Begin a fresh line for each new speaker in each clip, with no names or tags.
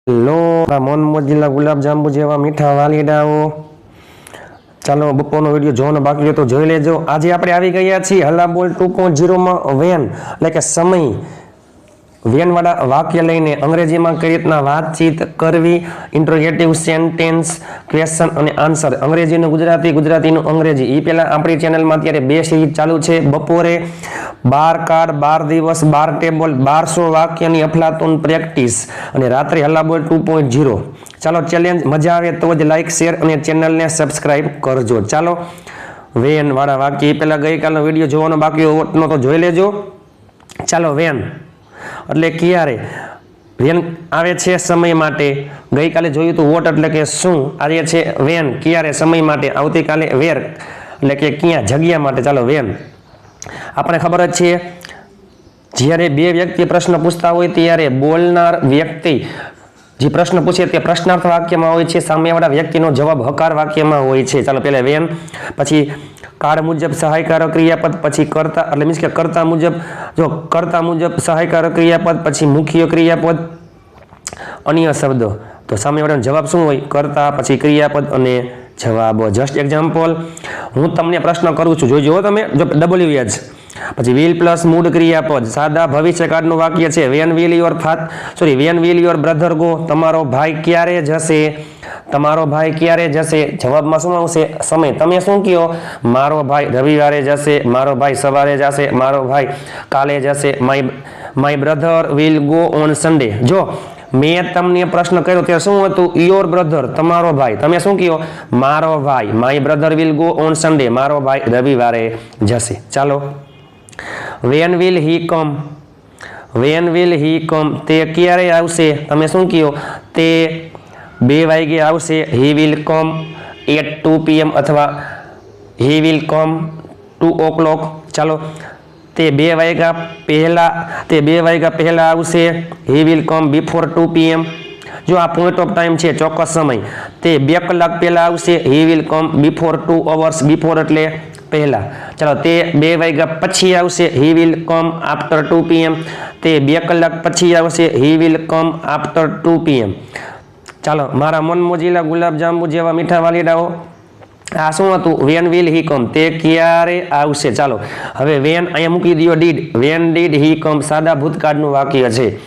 લો મન મોજીલા ગુલાબજાંબુ જેવા મીઠા વાલીડાઓ ચાલો બપોરનો વિડીયો જોવાનો બાકી હોય તો જોઈ લેજો। આજે આપણે આવી ગયા છીએ હલાબોલ 2.0 માં વેન એટલે કે સમય વેન વાળા વાક્ય લઈને અંગ્રેજીમાં કઈ રીતના વાતચીત કરવી, ઇન્ટ્રોગેટિવ સેન્ટેન્સ, ક્વેશ્ચન અને આન્સર, અંગ્રેજીનું ગુજરાતી, ગુજરાતીનું અંગ્રેજી। એ પહેલા આપણી ચેનલમાં અત્યારે 2 સિરીઝ ચાલુ છે। બપોરે 12 કાર્ડ, 12 દિવસ, 12 ટેબલ, 1200 વાક્યની અફલાતુન પ્રેક્ટિસ અને રાત્રે હલાબોલ 2.0। ચાલો ચેલેન્જ મજા આવે તો જ લાઈક, શેર અને ચેનલને સબસ્ક્રાઇબ કરજો। ચાલો વેન વાળા વાક્ય એ પહેલા ગઈકાલનો વિડીયો જોવાનો બાકી હોય તો જોઈ લેજો। ચાલો વેન એટલે ક્યારે, વેન આવે છે સમય માટે। ગઈકાલે જોયું તો વોટ એટલે કે શું, આજે છે વેન ક્યારે સમય માટે, આવતીકાલે વેર એટલે કે ક્યાં જગ્યા માટે। ચાલો વેન આપણે ખબર જ છે જ્યારે બે વ્યક્તિ પ્રશ્ન પૂછતા હોય ત્યારે બોલનાર વ્યક્તિ જે પ્રશ્ન પૂછે તે પ્રશ્નાર્થ વાક્યમાં હોય છે, સામેવાળા વ્યક્તિનો જવાબ હકાર વાક્યમાં હોય છે। ચાલો પહેલા વેન, પછી કાળ મુજબ સહાયકારક ક્રિયાપદ, પછી કર્તા એટલે મીન્સ કે કર્તા મુજબ, જો કર્તા મુજબ સહાયકારક ક્રિયાપદ, પછી મુખ્ય ક્રિયાપદ, અન્ય શબ્દો। તો સામેવાળાનો જવાબ શું હોય? કર્તા, પછી ક્રિયાપદ અને જવાબો। જસ્ટ એક્ઝામ્પલ, હું તમને પ્રશ્ન કરું છું, જોજો તમે, જો WH પછી વિલ પ્લસ મૂળ ક્રિયાપદ, સાદા ભવિષ્યકાળનું વાક્ય છે van will your brother go, તમારો ભાઈ ક્યારે જશે, તમારો ભાઈ ક્યારે જશે। જવાબમાં શું આવશે? સમય। તમે શું કહો? મારો ભાઈ રવિવારે જશે, મારો ભાઈ સવારે જશે, મારો ભાઈ કાલે જશે, my brother will go on Sunday. જો મેં તમને પ્રશ્ન કર્યો ત્યારે શું હતું? યોર બ્રધર, તમારો ભાઈ, તમે શું કહો? મારો ભાઈ, my brother will go on Sunday, મારો ભાઈ રવિવારે જશે। ચાલો when will he come, when will he come, તે ક્યારે આવશે, તમે શું કહો? તે 2 વાગે આવશે, he will come at 2 PM અથવા હી વિલ કમ 2 o'clock। ચાલો તે 2 વાગ્યા પહેલા આવશે, he will come before 2 PM। જો આ પોઈન્ટ ઓફ ટાઈમ છે, ચોક્કસ સમય, તે 2 કલાક પહેલા આવશે, he will come before 2 hours, before એટલે પહેલા। ચાલો તે 2 વાગ્યા પછી આવશે, he will come after 2 PM। તે 2 કલાક પછી આવશે, he will come after 2 PM। ચાલો મારા મન મોજીલા ગુલાબજાંબુ જેવા મીઠા વાલીડાઓ, આ શું હતું? વેન વિલ હી કમ, તે ક્યારે આવશે। ચાલો હવે વેન અહીંયા મૂકી દો ડીડ, વેન ડીડ હી કમ સાદા ભૂતકાળનું વાક્ય છે,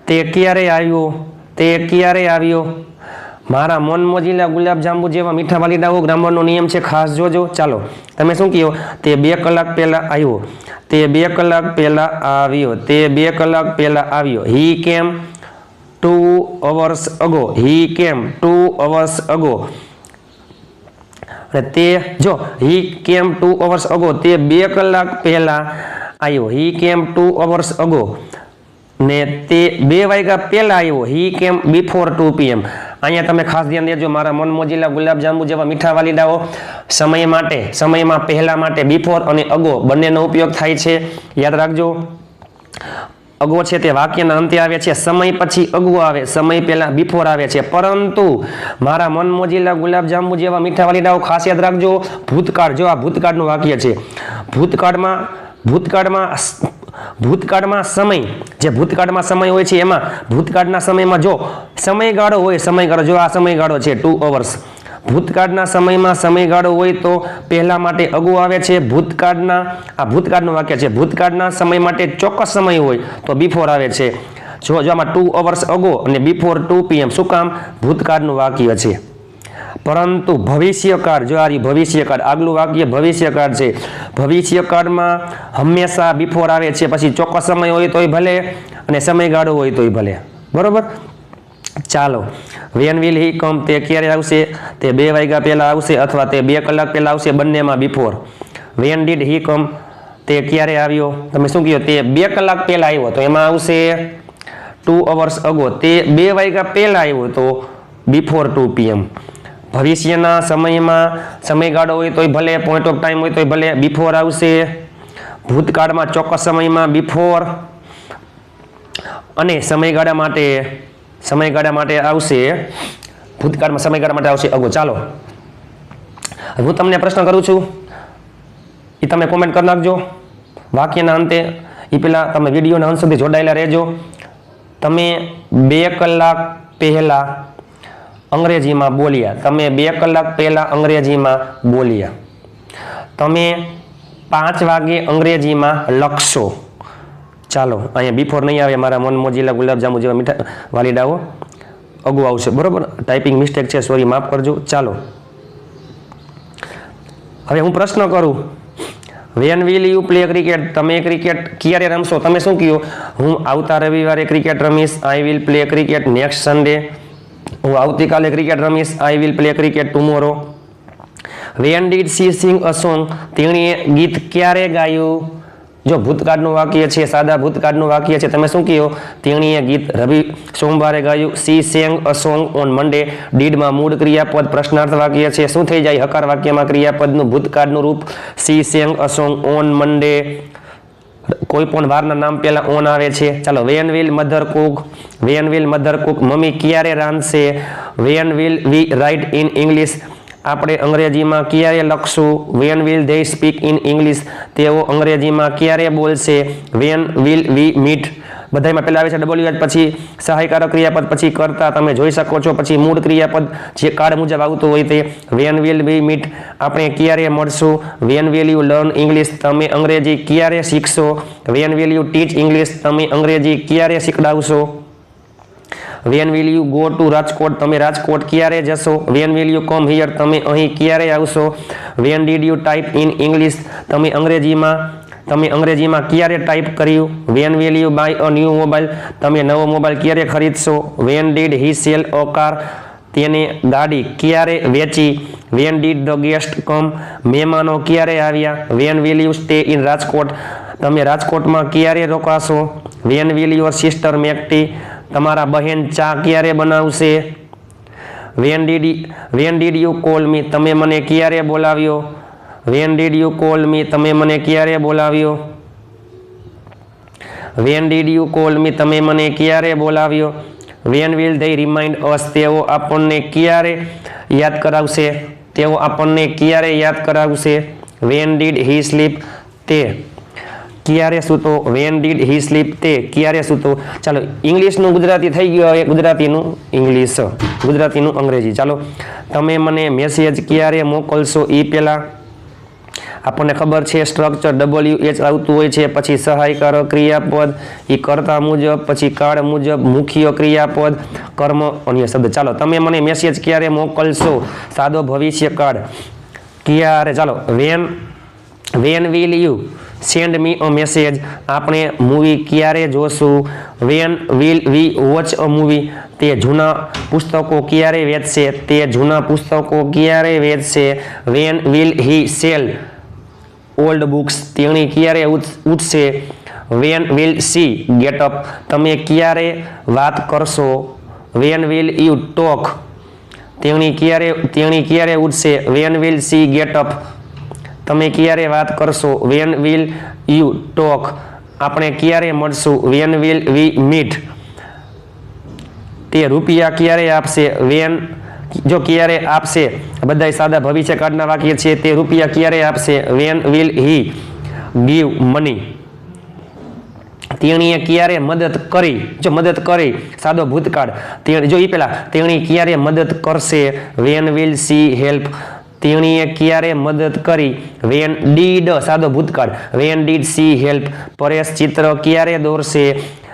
તે ક્યારે આવ્યો, તે ક્યારે આવ્યો। મારા મન મોજીલા ગુલાબજાંબુ જેવા મીઠા વાલીડાઓ, ગ્રામરનો નિયમ છે, ખાસ જોજો। ચાલો તમે શું કહો? તે 2 કલાક પહેલા આવ્યો, તે 2 કલાક પહેલા આવ્યો, તે 2 કલાક પહેલા આવ્યો। હી કેમ 2 hours ago, હી કેમ 2 hours ago। અને તે જો હી કેમ 2 hours ago, તે 2 કલાક પહેલા આવ્યો, હી કેમ 2 hours ago। ને તે 2 વાગ્યા પહેલા આવ્યો, હી કેમ બિફોર 2 PM। અહીંયા તમે ખાસ ધ્યાન દેજો મારા મન મોજીલા ગુલાબજાંબુ જેવા મીઠા વાલીડાઓ, સમય માટે, સમયમાં પહેલા માટે બિફોર અને અગો બંનેનો ઉપયોગ થાય છે, યાદ રાખજો। અગો છે તે વાક્યના અંતે આવે છે, સમય પછી અગો આવે, સમય પહેલા બિફોર આવે છે। પરંતુ મારા મન મોજીલા ગુલાબજાંબુ જેવા મીઠા વાલીડાઓ ખાસ યાદ રાખજો, ભૂતકાળ, જો આ ભૂતકાળનું વાક્ય છે, ભૂતકાળમાં સમય, જે ભૂતકાળમાં સમય હોય છે એમાં ભૂતકાળના સમયમાં જો સમયગાળો હોય, સમયગાળો જો આ સમયગાળો છે 2 hours, ભૂતકાળના સમયમાં સમયગાળો હોય તો પહેલા માટે અગો આવે છે, આ ભૂતકાળનું વાક્ય છે, ભૂતકાળના સમય માટે ચોક્કસ સમય હોય તો બિફોર આવે છે। જો આમાં 2 hours અગો અને બિફોર 2 PM, શું કામ? ભૂતકાળનું વાક્ય છે। પરંતુ ભવિષ્યકાળ, જો આ ભવિષ્યકાળ, આગલું વાક્ય ભવિષ્યકાળ છે, ભવિષ્યકાળમાં હંમેશા બિફોર આવે છે, પછી ચોક્કસ સમય હોય તોય ભલે અને સમયગાળો હોય તોય ભલે, બરોબર। ચાલો વેન વિલ હી કમ, તે ક્યારે આવશે, તે 2 વાગ્યા પહેલા આવશે અથવા તે 2 કલાક પહેલા આવશે, બંનેમાં before. Van did he come, તે ક્યારે આવ્યો, તમે શું કહો? તે 2 કલાક પહેલા આવ્યો તો એમાં આવશે 2 hours ago, તે 2 વાગ્યા પહેલા આવ્યો તો બિફોર 2 PM। ભવિષ્યના સમયમાં સમયગાળો હોય તોય ભલે, પોઈન્ટ ઓફ ટાઈમ હોય તોય ભલે, બિફોર આવશે। ભૂતકાળમાં ચોક્કસ સમયમાં બિફોર અને સમયગાળા માટે આવશે, ભૂતકાળમાં સમયગાળા માટે આવશે અગો। ચાલો હું તમને પ્રશ્ન કરું છું, એ તમે કોમેન્ટ કરી નાખજો વાક્યના અંતે, એ પહેલા તમે વિડીયોના અંત સુધી જોડાયેલા રહેજો। તમે 2 કલાક પહેલા અંગ્રેજીમાં બોલ્યા? તમે 2 કલાક પહેલા અંગ્રેજીમાં બોલ્યા. તમે 5 વાગે અંગ્રેજીમાં લખશો. ચાલો, અહીંયા બિફોર નહીં આવે, મારા મન મોજીલા ગુલાબજાંબુ જેવા મીઠા વાલીડાઓ અગુ આવશે. બરોબર, ટાઈપિંગ મિસ્ટેક છે, સોરી, માફ કરજો. ચાલો, હવે હું પ્રશ્ન કરું, when will you play cricket? તમે ક્રિકેટ ક્યારે રમશો? તમે શું કહ્યું? હું આવતા રવિવારે ક્રિકેટ રમીશ. I will play cricket next Sunday. હું આવતીકાલે ક્રિકેટ રમીશ. I will play cricket tomorrow. When did she sing a song? તેણીએ ગીત ક્યારે ગાયું? જો ભૂતકાળનું વાક્ય છે, સાદા ભૂતકાળનું વાક્ય છે, તમે શું કહો? તેણીએ ગીત સોમવારે ગાયું. She sang a song on Monday. ડીડમાં મૂળ ક્રિયાપદ પ્રશ્નાર્થ વાક્ય છે, શું થઈ જાય? હકાર વાક્યમાં ક્રિયાપદનું ભૂતકાળનું રૂપ. She sang a song on Monday. કોઈ પણ વારના નામ પહેલા ઓન આવે છે. ચાલો, when will mother cook? When will mother cook? મમ્મી ક્યારે રાંધશે? When will we write in English? આપણે અંગ્રેજીમાં ક્યારે લખશું? When will they speak in English? તેઓ અંગ્રેજીમાં ક્યારે બોલશે? When will we meet? બધામાં પહેલા આવે છે WH, પછી સહાયકારક ક્રિયાપદ, પછી કરતા, તમે જોઈ શકો છો, પછી મૂળ ક્રિયાપદ જે કાળ મુજબ આવતું હોય તે. When will we meet? આપણે ક્યારે મળશું? When will you learn English? તમે અંગ્રેજી ક્યારે શીખશો? When will you teach English? તમે અંગ્રેજી ક્યારે શીખડાવશો? When will you go to Rajkot? તમે રાજકોટ ક્યારે જશો? When will you come here? તમે અહીં ક્યારે આવશો? When did you type in English? તમે અંગ્રેજીમાં ક્યારે ટાઈપ કર્યું? When will you buy a new mobile? તમે નવો મોબાઈલ ક્યારે ખરીદશો? When did he sell a car? તેને ગાડી ક્યારે વેચી? When did the guest come? મહેમાનો ક્યારે આવ્યા? When will you stay in Rajkot? તમે રાજકોટમાં ક્યારે રોકાશો? When will your sister make tea? તમારા બહેન ચા ક્યારે બનાવશે? When did you call me? તમે મને ક્યારે બોલાવ્યો? When did you call me? તમે મને ક્યારે બોલાવ્યો? When did you call me? તમે મને ક્યારે બોલાવ્યો? વેન વિલ ધે રિમાઇન્ડ અસ? તેઓ આપણને ક્યારે યાદ કરાવશે? તેઓ આપણને ક્યારે યાદ કરાવશે? When did he sleep? તે ક્યારે સૂતો? When did he sleep? તે ક્યારે સૂતો? ચાલો, ઇંગ્લિશનું ગુજરાતી થઈ ગયું, હવે ગુજરાતીનું ઇંગ્લિશ, ગુજરાતીનું અંગ્રેજી. ચાલો, તમે મને મેસેજ ક્યારે મોકલશો? એ પહેલાં આપણને ખબર છે સ્ટ્રક્ચર WH આવતું હોય છે, પછી સહાયકારક ક્રિયાપદ, એ કરતા મુજબ, પછી કાળ મુજબ, મુખ્ય ક્રિયાપદ, કર્મ, અન્ય શબ્દ. ચાલો, તમે મને મેસેજ ક્યારે મોકલશો? સાદો ભવિષ્યકાળ. ક્યારે? ચાલો, when will you send me a message? આપણે મૂવી ક્યારે જોશું? When will we watch a movie? તે જૂના પુસ્તકો ક્યારે વેચશે? તે જૂના પુસ્તકો ક્યારે વેચશે? When will he sell old books? તેણી ક્યારે ઉઠશે? When will she get up? તમે ક્યારે વાત કરશો? When will you talk? તેણી ક્યારે ઉઠશે? When will she get up? તમે ક્યારે વાત કરશો? When will you talk? આપણે ક્યારે મળશું? When will we meet? તે રૂપિયા ક્યારે આપશે? જો ક્યારે આપશે, બધા સાદા ભવિષ્યકાળના વાક્ય છે. તે રૂપિયા ક્યારે આપશે? When will he give money? તેણીએ ક્યારે મદદ કરી? જો મદદ કરી, સાદો ભૂતકાળ. જો એ પેલા તેણી ક્યારે મદદ કરશે? When will she help? તેણીએ ક્યારે મદદ કરી? વેન ડીડ, સાદો ભૂતકાળ, when did she help? Paresh ચિત્ર ક્યારે દોરશે?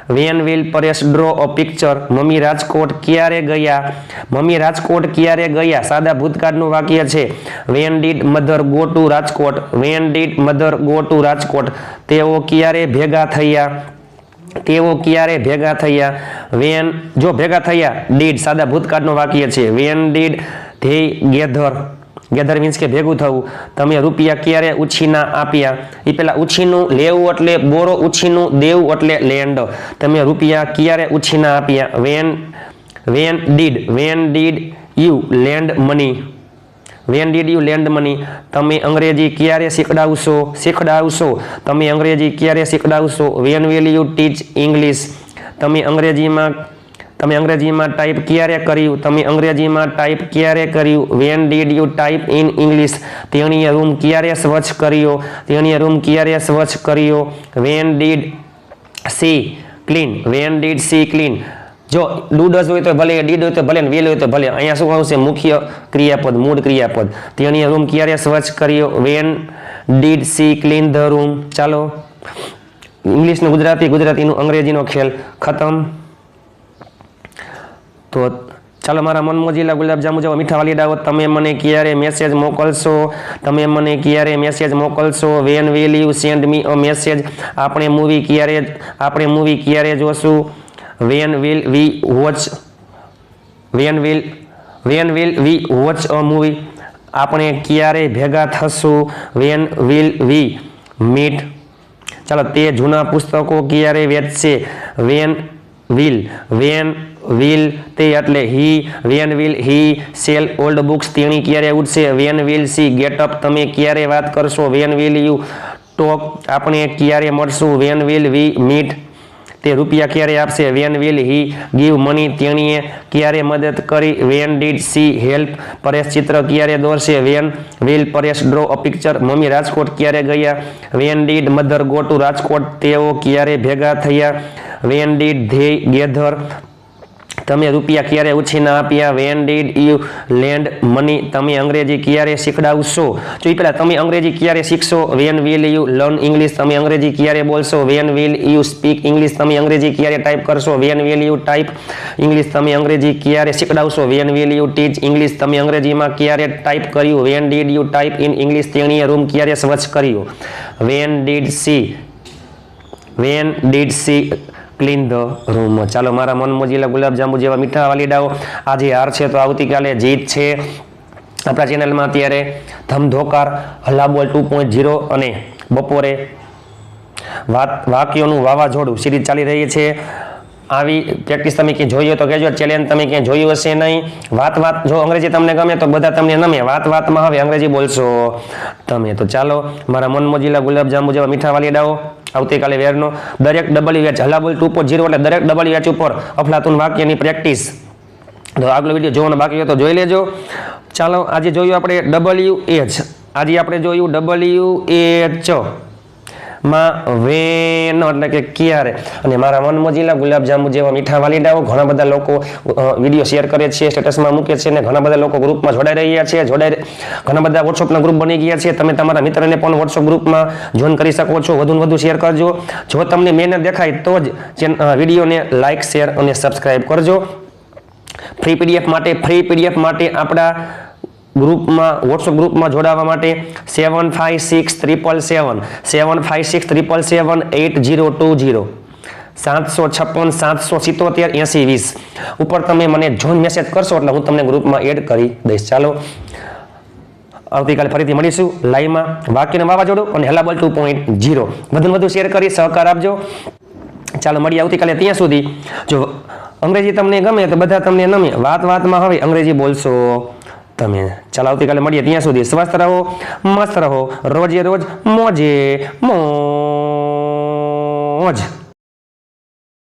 When will Paresh draw a picture? Mummy Rajkot ક્યારે ગયા? મમ્મી રાજકોટ ક્યારે ગયા? સાદા ભૂતકાળનું વાક્ય છે. Van did mother go to Rajkot? Van did mother go to Rajkot? તેઓ ક્યારે ભેગા થયા? તેઓ ક્યારે ભેગા થયા? વેન, જો ભેગા થયા, ડીડ, સાદા ભૂતકાળનું વાક્ય છે. When did they gather? Gather means કે ભેગું થવું. તમે રૂપિયા ક્યારે ઉછીના આપ્યા? એ પેલા ઉછીનું લેવું એટલે બોરો, ઉછીનું દેવું એટલે લેન્ડ. તમે રૂપિયા ક્યારે ઉછીના આપ્યા? When did you lend money? When did you lend money? તમે અંગ્રેજી ક્યારે શીખડાવશો? તમે અંગ્રેજી ક્યારે શીખડાવશો? When will you teach English? તમે અંગ્રેજીમાં ટાઈપ ક્યારે કર્યું? તમે અંગ્રેજીમાં ટાઈપ ક્યારે કર્યું? When did you type in English? તેણીએ રૂમ ક્યારે સ્વચ્છ કર્યો? તેણીએ રૂમ ક્યારે સ્વચ્છ કર્યો? When did she clean? Van did she clean? જો ડુ ડઝ હોય તો ભલે, ડીડ હોય તો ભલે, વિલ હોય તો ભલે. અહીંયા શું આવશે? મુખ્ય ક્રિયાપદ, મૂળ ક્રિયાપદ. તેણીએ રૂમ ક્યારે સ્વચ્છ કર્યો? When did she clean the room. ચાલો, ઇંગ્લિશનું ગુજરાતી, ગુજરાતીનું અંગ્રેજીનો ખેલ ખતમ. તો ચાલો, મારા મન મોજીલા ગુલાબજાંબુ જેવા મીઠા વાલીડાઓ, તમે મને ક્યારે મેસેજ મોકલશો? તમે મને ક્યારે મેસેજ મોકલશો? When will you send me a message? આપણે મૂવી ક્યારે જોશું? When will we watch a movie? આપણે ક્યારે ભેગા થશું? When will we meet? ચાલો, તે જૂના પુસ્તકો ક્યારે વેચશે? વેન વિલ તે એટલે he. When will he sell old books? તેણી ક્યારે ઉઠશે? When will she get up? તમે ક્યારે વાત કરશો? When will you talk? આપણે ક્યારે મળશું? When will we meet? તે રૂપિયા ક્યારે આપશે? When will he give money? તેણીએ ક્યારે મદદ કરી? When did she help? Paresh ચિત્ર ક્યારે દોરશે? When will Paresh draw a picture? Mummy Rajkot ક્યારે ગયા? When did mother go to Rajkot? તેઓ ક્યારે ભેગા થયા? When did they gather? તમે રૂપિયા ક્યારે ઉછીના આપ્યા? When did you lend money? તમે અંગ્રેજી ક્યારે શીખડાવશો? જો એ પહેલા તમે અંગ્રેજી ક્યારે શીખશો? When will you learn English? તમે અંગ્રેજી ક્યારે બોલશો? When will you speak English? તમે અંગ્રેજી ક્યારે ટાઈપ કરશો? When will you type English? તમે અંગ્રેજી ક્યારે શીખડાવશો? When will you teach English? તમે અંગ્રેજીમાં ક્યારે ટાઈપ કર્યું? When did you type in English? તેણીએ રૂમ ક્યારે સ્વચ્છ કર્યો? When did she clean the room? ચાલો, મારા મન મોજીલા ગુલાબજાંબુ જેવા મીઠા વાલીડાઓ, આજે હાર છે તો આવતીકાલે જીત છે. આપણા ચેનલમાં અત્યારે ધમધોકાર, હલ્લાબોલ 2.0 અને બપોરે વાક્યોનું વાવાઝોડું સિરીઝ ચાલી રહી છે. આવી પ્રેક્ટિસ તમે ક્યાંય જોઈ હોય તો કહેજો. ચેલેન્જ તમે ક્યાંય જોયું હશે નહીં. વાત જો અંગ્રેજી તમને ગમે તો બધા તમને નમે. વાતમાં હવે અંગ્રેજી બોલશો તમે. તો ચાલો, મારા મન મોજીલા ગુલાબજાંબુ જેવા મીઠા વાલીડાઓ, આવતીકાલે વેરનો દરેક WH હલ્લાબોલ 2.0 એટલે દરેક WH ઉપર અફલાતુન વાક્યની પ્રેક્ટિસ. તો આગલો વિડીયો જોવાનો બાકી હોય તો જોઈ લેજો. ચાલો, આજે જોયું આપણે WH. આજે આપણે જોયું WH માં વેન એટલે કે ક્યારે. અને મારા મન મોજીલા ગુલાબજાંબુ જેવા મીઠા વાલીડાઓ, ઘણા બધા લોકો વિડીયો શેર કરે છે, સ્ટેટસમાં મૂકે છે, અને ઘણા બધા લોકો ગ્રુપમાં જોડાઈ રહ્યા છે. ઘણા બધા વોટ્સઅપના ગ્રુપ બની ગયા છે. તમે તમારા મિત્રને પણ વોટ્સઅપ ગ્રુપમાં જોઈન કરી શકો છો. વધુને વધુ શેર કરજો. જો તમને મહેનત દેખાય તો જ વિડીયોને લાઇક, શેર અને સબસ્ક્રાઈબ કરજો. ફ્રી પીડીએફ માટે આપણા ગ્રુપમાં, વોટ્સઅપ ગ્રુપમાં જોડાવા માટે 7567778020 756 ઉપર તમે મને જોઈન મેસેજ કરશો એટલે હું તમને ગ્રુપમાં એડ કરી દઈશ. ચાલો, આવતીકાલે ફરીથી મળીશું લાઈવમાં. વાક્યનું વાવાઝોડું અને હલ્લાબોલ 2.0 વધુ શેર કરી સહકાર આપજો. ચાલો, મળીએ આવતીકાલે. ત્યાં સુધી જો અંગ્રેજી તમને ગમે તો બધા તમને નમે. વાતમાં હવે અંગ્રેજી બોલશો તમે. ચાલો, આવતીકાલે મળીએ. ત્યાં સુધી સ્વસ્થ રહો, મસ્ત રહો, રોજે રોજ મોજે મોજ.